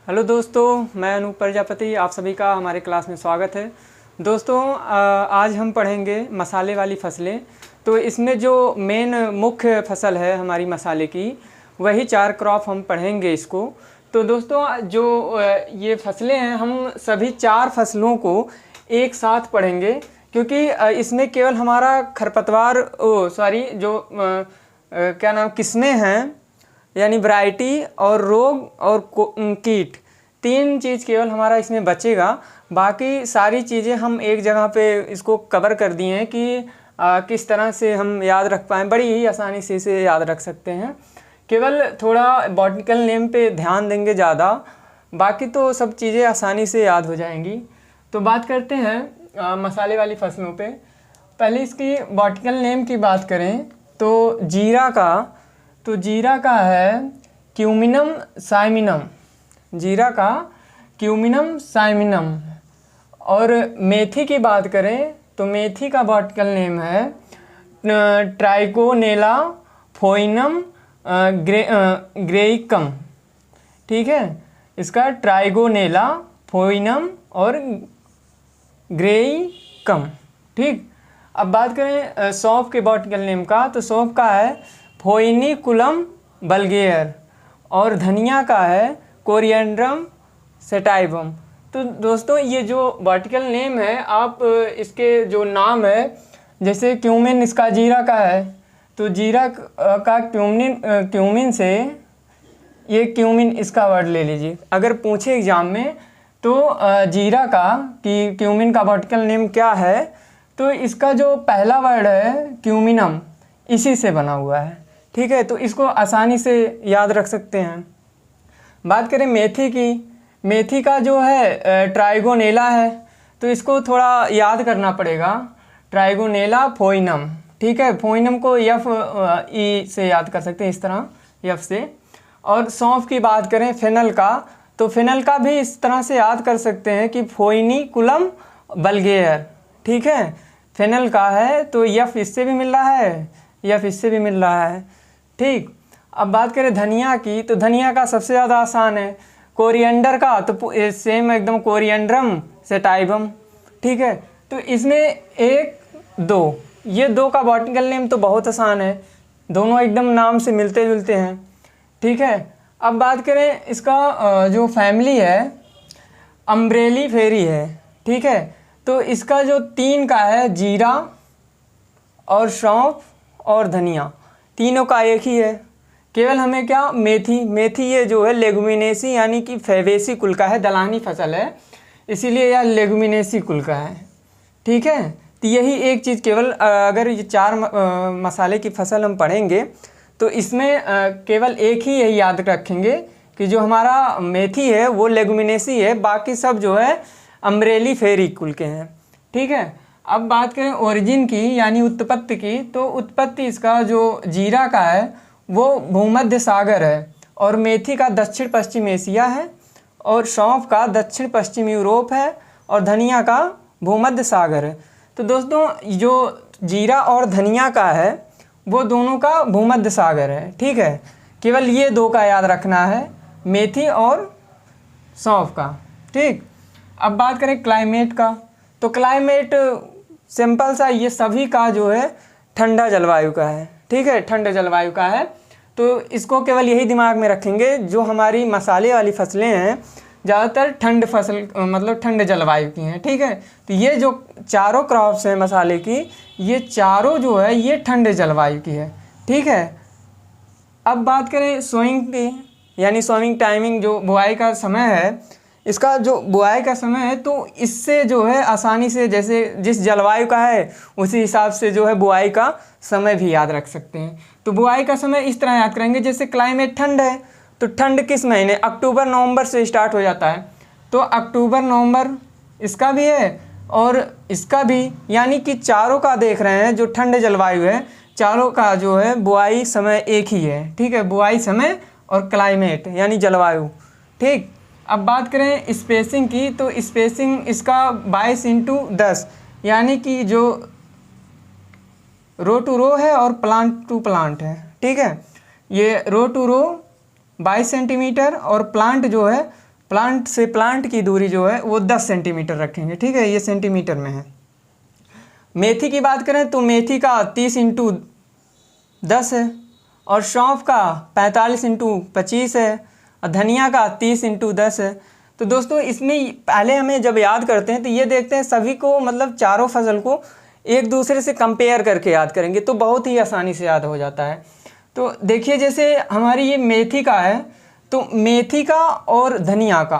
Hello दोस्तों, मैं अनूप प्रजापति, आप सभी का हमारे क्लास में स्वागत है। दोस्तों आज हम पढ़ेंगे मसाले वाली फसलें। तो इसमें जो मेन मुख्य फसल है हमारी मसाले की, वही 4 क्रॉप हम पढ़ेंगे इसको। तो दोस्तों जो ये फसलें हैं, हम सभी 4 फसलों को एक साथ पढ़ेंगे, क्योंकि इसमें केवल हमारा खरपतवार क्या नाम किस्में हैं, यानी वैरायटी और रोग और कीट, 3 चीज़ केवल हमारा इसमें बचेगा। बाकी सारी चीज़ें हम एक जगह पे इसको कवर कर दिए हैं कि किस तरह से हम याद रख पाएँ। बड़ी ही आसानी से इसे याद रख सकते हैं, केवल थोड़ा बॉटनिकल नेम पे ध्यान देंगे ज़्यादा, बाकी तो सब चीज़ें आसानी से याद हो जाएंगी। तो बात करते हैं मसाले वाली फसलों पे। पहले इसकी बॉटनिकल नेम की बात करें तो जीरा का है क्यूमिनम साइमिनम, जीरा का क्यूमिनम साइमिनम। और मेथी की बात करें तो मेथी का बॉटनिकल नेम है ट्राइकोनेला फोइनम ग्रेइकम। ठीक है, इसका ट्राइगोनेला फोइनम और ग्रेइकम। ठीक, अब बात करें सौंफ के बॉटनिकल नेम का, तो सौंफ का है फोइनिकुलम बल्गेयर और धनिया का है कोरिएंड्रम सेटाइवम। तो दोस्तों ये जो बॉटनिकल नेम है, आप इसके जो नाम है, जैसे क्यूमिन इसका जीरा का है, तो जीरा का क्यूमिन से ये क्यूमिन इसका वर्ड ले लीजिए। अगर पूछे एग्जाम में तो जीरा का कि क्यूमिन का बॉटनिकल नेम क्या है, तो इसका जो पहला वर्ड है क्यूमिनम, इसी से बना हुआ है। ठीक है, तो इसको आसानी से याद रख सकते हैं। बात करें मेथी की, मेथी का जो है ट्राइगोनेला है, तो इसको थोड़ा याद करना पड़ेगा, ट्राइगोनेला फोइनम। ठीक है, फोइनम को एफ ई से याद कर सकते हैं, इस तरह एफ से। और सौंफ की बात करें फेनल का, तो फेनल का भी इस तरह से याद कर सकते हैं कि फोइनिकुलम बल्गेयर। ठीक है, फेनल का है तो एफ इससे भी मिल रहा है, एफ इससे भी मिल रहा है। ठीक, अब बात करें धनिया की, तो धनिया का सबसे ज़्यादा आसान है। कोरिएंडर का तो सेम एकदम कोरिएंड्रम सेटाइवम। ठीक है, तो इसमें 1, 2, ये 2 का बॉटनिकल नेम तो बहुत आसान है, दोनों एकदम नाम से मिलते जुलते हैं। ठीक है, अब बात करें इसका जो फैमिली है अम्ब्रेलीफेरी है। ठीक है, तो इसका जो 3 का है जीरा और सौंफ और धनिया, तीनों का एक ही है। केवल हमें क्या मेथी ये जो है लेगुमिनेसी यानी कि फैबेसी कुल का है, दलहनी फसल है, इसीलिए यह लेगुमिनेसी कुल का है। ठीक है, तो यही एक चीज़ केवल अगर ये 4 मसाले की फसल हम पढ़ेंगे तो इसमें केवल एक ही यही याद रखेंगे कि जो हमारा मेथी है वो लेगुमिनेसी है, बाकी सब जो है अम्ब्रेलीफेरी कुल के हैं। ठीक है, अब बात करें ओरिजिन की यानी उत्पत्ति की, तो उत्पत्ति इसका जो जीरा का है वो भूमध्य सागर है, और मेथी का दक्षिण पश्चिम एशिया है, और सौंफ का दक्षिण पश्चिम यूरोप है, और धनिया का भूमध्य सागर है। तो दोस्तों जो जीरा और धनिया का है वो दोनों का भूमध्य सागर है। ठीक है, केवल ये 2 का याद रखना है, मेथी और सौंफ का। ठीक, अब बात करें क्लाइमेट का, तो क्लाइमेट सिंपल सा, ये सभी का जो है ठंडा जलवायु का है। ठीक है, ठंडे जलवायु का है, तो इसको केवल यही दिमाग में रखेंगे, जो हमारी मसाले वाली फसलें हैं ज़्यादातर ठंड फसल मतलब ठंड जलवायु की हैं। ठीक है, तो ये जो 4 क्रॉप्स हैं मसाले की, ये चारों जो है ये ठंड जलवायु की है। ठीक है, अब बात करें सोइंग की, यानी सोइंग टाइमिंग, जो बुआई का समय है, इसका जो बुआई का समय है, तो इससे जो है आसानी से, जैसे जिस जलवायु का है उसी हिसाब से जो है बुआई का समय भी याद रख सकते हैं। तो बुआई का समय इस तरह याद करेंगे, जैसे क्लाइमेट ठंड है तो ठंड किस महीने, अक्टूबर नवंबर से स्टार्ट हो जाता है, तो अक्टूबर नवंबर इसका भी है और इसका भी, यानी कि चारों का देख रहे हैं जो ठंड जलवायु है, चारों का जो है बुआई समय एक ही है। ठीक है, बुआई समय और क्लाइमेट यानी जलवायु। ठीक, अब बात करें स्पेसिंग की, तो स्पेसिंग इसका 22x10, यानी कि जो रो टू रो है और प्लांट टू प्लांट है। ठीक है, ये रो टू रो 22 सेंटीमीटर और प्लांट जो है प्लांट से प्लांट की दूरी जो है वो 10 सेंटीमीटर रखेंगे, ठीक है, ये सेंटीमीटर में है। मेथी की बात करें तो मेथी का 30×10 है, और सौंफ का 45×25 है, और धनिया का 30×10 है। तो दोस्तों इसमें पहले हमें जब याद करते हैं तो ये देखते हैं सभी को, मतलब चारों फसल को एक दूसरे से कंपेयर करके याद करेंगे तो बहुत ही आसानी से याद हो जाता है। तो देखिए जैसे हमारी ये मेथी का है, तो मेथी का और धनिया का,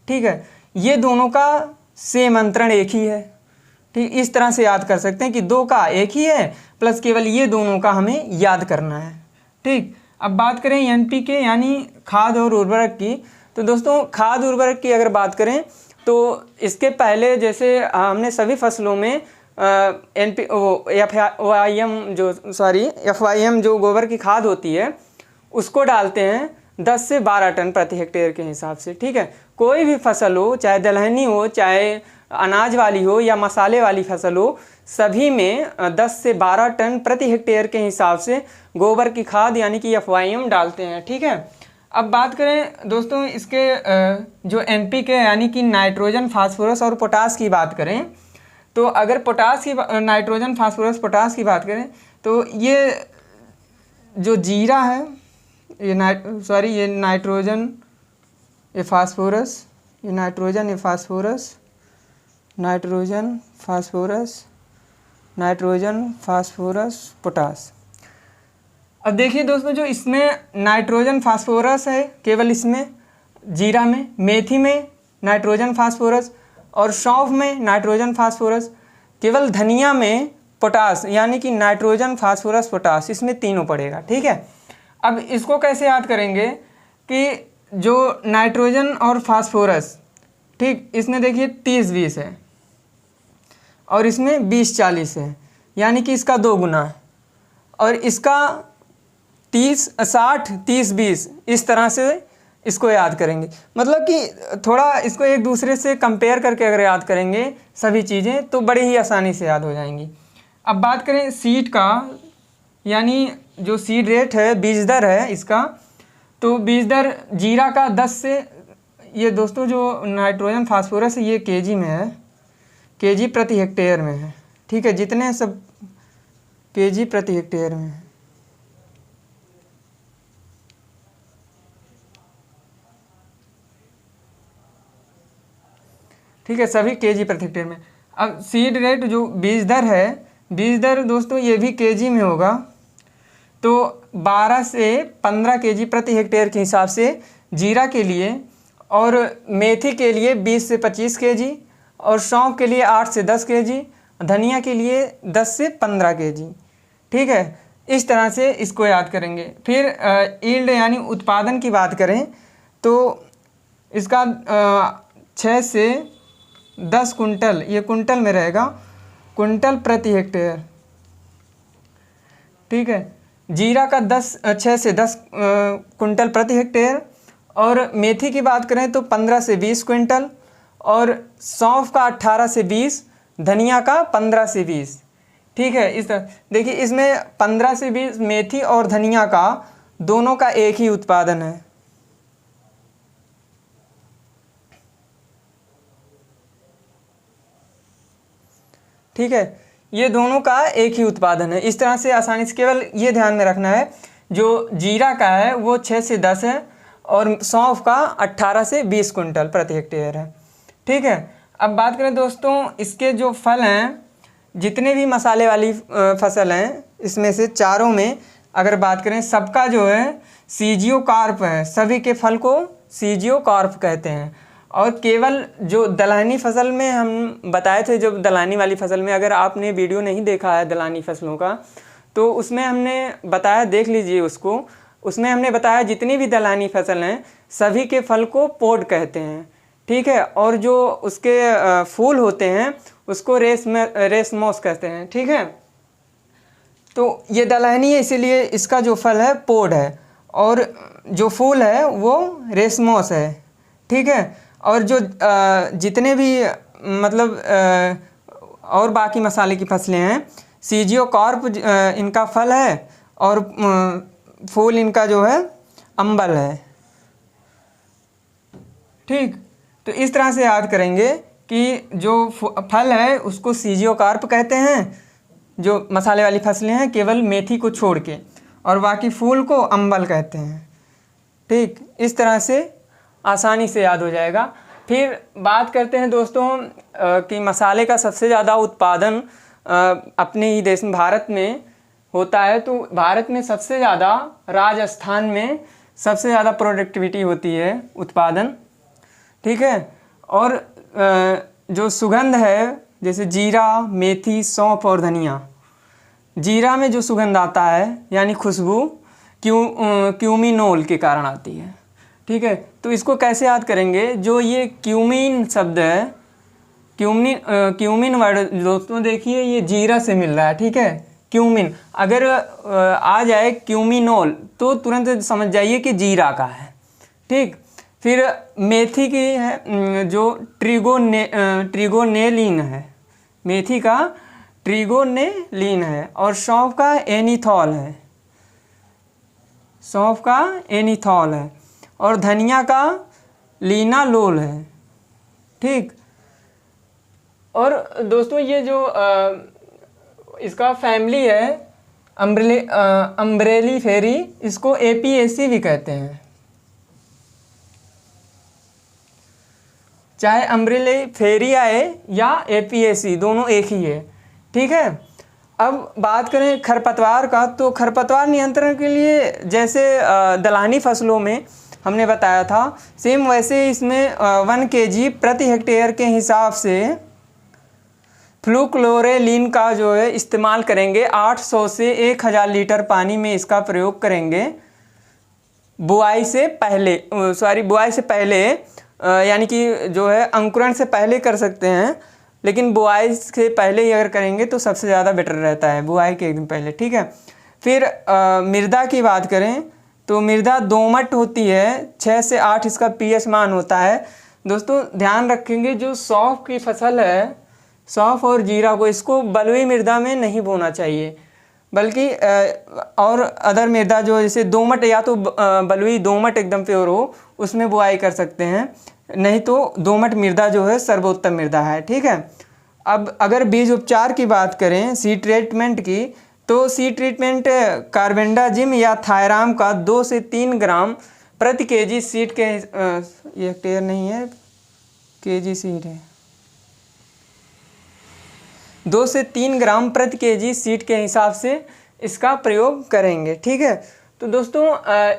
ठीक है, ये दोनों का सेम अंतरण एक ही है, ठीक, इस तरह से याद कर सकते हैं कि दो का एक ही है, प्लस केवल ये दोनों का हमें याद करना है, ठीक। अब बात करें एनपीके यानी खाद और उर्वरक की, तो दोस्तों खाद उर्वरक की अगर बात करें तो इसके पहले जैसे हमने सभी फसलों में एफवाईएम जो गोबर की खाद होती है उसको डालते हैं 10 से 12 टन प्रति हेक्टेयर के हिसाब से, ठीक है। कोई भी फसल हो, चाहे दलहनी हो, चाहे अनाज वाली हो या मसाले वाली फसल हो, सभी में 10 से 12 टन प्रति हेक्टेयर के हिसाब से गोबर की खाद यानी कि एफवाईएम डालते हैं, ठीक है। अब बात करें दोस्तों इसके जो एनपीके यानी कि नाइट्रोजन, फास्फोरस और पोटास की बात करें, तो अगर पोटास की नाइट्रोजन, फास्फोरस, पोटास की बात करें तो ये जो जीरा है, ये नाइट्रोजन, ये फास्फोरस, ये नाइट्रोजन, ये phosphorus, nitrogen, phosphorus, nitrogen, phosphorus, potash. अब देखिए दोस्तों जो इसमें नाइट्रोजन फास्फोरस है केवल इसमें जीरा में, मेथी में नाइट्रोजन फास्फोरस, और सौंफ में नाइट्रोजन फास्फोरस, केवल धनिया में पोटास यानी कि नाइट्रोजन फास्फोरस पोटास, इसमें तीनों पड़ेगा, ठीक है। अब इसको कैसे याद करेंगे कि जो नाइट्रोजन और फास्फोरस, ठीक, इसमें देखिए 30-20 है और इसमें 20-40 है, यानी कि इसका 2 गुना है, और इसका 60-30-20 इस तरह से इसको याद करेंगे। मतलब कि थोड़ा इसको एक दूसरे से कंपेयर करके अगर याद करेंगे सभी चीज़ें तो बड़ी ही आसानी से याद हो जाएंगी। अब बात करें सीड का, यानी जो सीड रेट है, बीज दर है इसका, तो बीज दर जीरा का 10 से, ये दोस्तों जो नाइट्रोजन फास्फोरस है ये केजी में है, केजी प्रति हेक्टेयर में है, ठीक है, जितने सब केजी प्रति हेक्टेयर में है, ठीक है, सभी केजी प्रति हेक्टेयर में। अब सीड रेट जो बीज दर है, बीज दर दोस्तों ये भी केजी में होगा, तो 12 से 15 केजी प्रति हेक्टेयर के हिसाब से जीरा के लिए, और मेथी के लिए 20 से 25 केजी, और सौंफ के लिए 8 से 10 केजी, धनिया के लिए 10 से 15 केजी, ठीक है। इस तरह से इसको याद करेंगे। फिर यील्ड यानी उत्पादन की बात करें तो इसका 6 से 10 कुंटल, ये कुंटल में रहेगा, कुंटल प्रति हेक्टेयर, ठीक है। जीरा का 6 से 10 कुंटल प्रति हेक्टेयर, और मेथी की बात करें तो 15 से 20 क्विंटल, और सौंफ का 18 से 20, धनिया का 15 से 20, ठीक है। इस तरह देखिए इसमें 15 से 20 मेथी और धनिया का दोनों का एक ही उत्पादन है, ठीक है, ये दोनों का एक ही उत्पादन है। इस तरह से आसानी से, केवल ये ध्यान में रखना है जो जीरा का है वो 6 से 10 है, और सौंफ का 18 से 20 कुंटल प्रति हेक्टेयर है, ठीक है। अब बात करें दोस्तों इसके जो फल हैं, जितने भी मसाले वाली फसल हैं, इसमें से चारों में अगर बात करें, सबका जो है सीजियो कार्प है, सभी के फल को सीजियो कार्प कहते हैं। और केवल जो दलहनी फसल में हम बताए थे, जो दलहनी वाली फसल में, अगर आपने वीडियो नहीं देखा है दलहनी फसलों का तो उसमें हमने बताया, देख लीजिए उसको, उसमें हमने बताया जितनी भी दलहनी फसल हैं सभी के फल को पोड कहते हैं, ठीक है। और जो उसके फूल होते हैं उसको रेसमोस कहते हैं, ठीक है। तो ये दलहनी है इसीलिए इसका जो फल है पोड है, और जो फूल है वो रेसमोस है, ठीक है। और जो जितने भी मतलब और बाकी मसाले की फसलें हैं, सीजियो कार्प इनका फल है, और फूल इनका जो है अम्बल है, ठीक, तो इस तरह से याद करेंगे कि जो फल है उसको सीजियोकार्प कहते हैं, जो मसाले वाली फसलें हैं केवल मेथी को छोड़ के, और बाकी फूल को अम्बल कहते हैं। ठीक, इस तरह से आसानी से याद हो जाएगा। फिर बात करते हैं दोस्तों कि मसाले का सबसे ज़्यादा उत्पादन अपने ही देश में भारत में होता है। तो भारत में सबसे ज़्यादा राजस्थान में सबसे ज़्यादा प्रोडक्टिविटी होती है, उत्पादन। ठीक है, और जो सुगंध है जैसे जीरा, मेथी, सौंफ और धनिया। जीरा में जो सुगंध आता है यानी खुशबू क्यूमिनोल के कारण आती है। ठीक है, तो इसको कैसे याद करेंगे? जो ये क्यूमिन शब्द है, क्यूमिन वर्ड दोस्तों देखिए ये जीरा से मिल रहा है। ठीक है, क्यूमिन अगर आ जाए क्यूमिनोल तो तुरंत समझ जाइए कि जीरा का है। ठीक, फिर मेथी की है जो ट्रिगोनेलिन है, मेथी का ट्रिगोनेलिन है, और सौंफ का एनीथॉल है, सौंफ का एनीथॉल है, और धनिया का लिनालोल है। ठीक, और दोस्तों ये जो इसका फैमिली है अम्ब्रेलीफेरी, इसको एपीएसी भी कहते हैं, चाहे अम्ब्रेलीफेरी आए या एपीएसी, दोनों एक ही है। ठीक है, अब बात करें खरपतवार का, तो खरपतवार नियंत्रण के लिए जैसे दलहनी फसलों में हमने बताया था, सेम वैसे इसमें 1 kg प्रति हेक्टेयर के हिसाब से फ्लूक्लोरेलिन का जो है इस्तेमाल करेंगे। 800 से 1000 लीटर पानी में इसका प्रयोग करेंगे बुआई से पहले, यानी कि जो है अंकुरण से पहले कर सकते हैं, लेकिन बुआई से पहले ही अगर करेंगे तो सबसे ज़्यादा बेटर रहता है, बुआई के एक दिन पहले। ठीक है, फिर मृदा की बात करें तो मृदा दोमट होती है, 6 से 8 इसका पीएच मान होता है। दोस्तों ध्यान रखेंगे जो सौंफ की फसल है, सौंफ और जीरा को, इसको बलुई मृदा में नहीं बोना चाहिए, बल्कि और अदर मृदा जो जैसे दोमट, या तो बलुई दोमट एकदम प्योर हो उसमें बुआई कर सकते हैं, नहीं तो दोमट मृदा जो है सर्वोत्तम मृदा है। ठीक है, अब अगर बीज उपचार की बात करें, सीड ट्रीटमेंट की, तो सीड ट्रीटमेंट कार्बेंडाजिम या थायराम का 2 से 3 ग्राम प्रति केजी सीड के, ये हेक्टेयर नहीं है, केजी सीड है, 2 से 3 ग्राम प्रति केजी सीड के हिसाब से इसका प्रयोग करेंगे। ठीक है, तो दोस्तों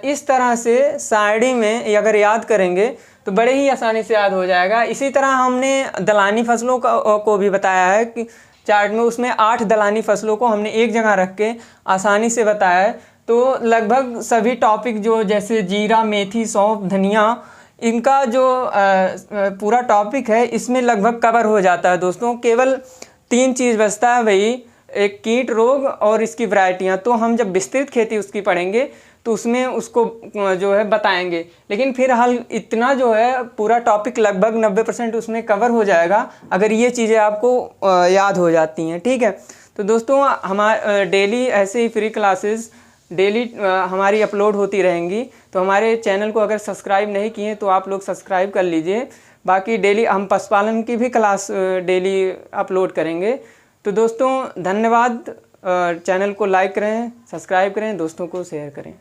इस तरह से सारणी में अगर याद करेंगे तो बड़े ही आसानी से याद हो जाएगा। इसी तरह हमने दलहनी फसलों को भी बताया है कि चार्ट में, उसमें 8 दलहनी फसलों को हमने एक जगह रख के आसानी से बताया है। तो लगभग सभी टॉपिक जो जैसे जीरा, मेथी, सौंफ, धनिया, इनका जो पूरा टॉपिक है इसमें लगभग कवर हो जाता है दोस्तों। केवल 3 चीज़ बचता है भाई, एक कीट रोग और इसकी वैरायटियाँ। तो हम जब विस्तृत खेती उसकी पढ़ेंगे तो उसमें उसको जो है बताएंगे, लेकिन फिर हाल इतना जो है पूरा टॉपिक लगभग 90% उसमें कवर हो जाएगा अगर ये चीज़ें आपको याद हो जाती हैं। ठीक है, तो दोस्तों हमारे डेली ऐसे ही फ्री क्लासेस डेली हमारी अपलोड होती रहेंगी। तो हमारे चैनल को अगर सब्सक्राइब नहीं किए तो आप लोग सब्सक्राइब कर लीजिए। बाकी डेली हम पशुपालन की भी क्लास डेली अपलोड करेंगे। तो दोस्तों धन्यवाद, चैनल को लाइक करें, सब्सक्राइब करें, दोस्तों को शेयर करें।